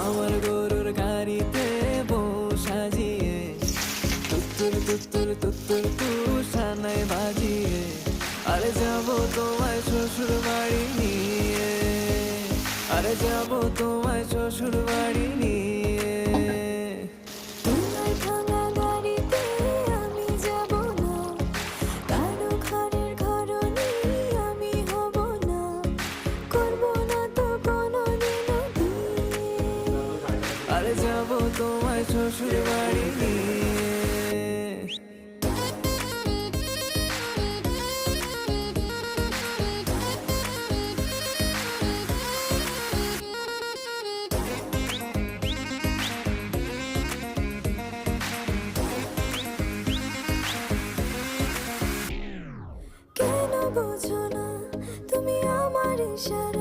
আমার গরুর গাড়িতে বউ সাজিয়ে তুত্তুর তুত্তুর তুত্তুর তুষানায় বাজিয়ে আরে যাবো তোমায় শ্বশুর বাড়ি নিয়ে, আরে যাবো তোমায় শ্বশুর বাড়ি নিয়ে। তোমার ভাঙা গাড়িতে আমি যাব না, কারো ঘরের ঘরনি আমি হব না, করব না তো কোনোদিনও বিয়ে। আরে যাবো তোমায় শ্বশুর বাড়ি নিয়ে। কেন বোঝো না তুমি আমার ইশারা?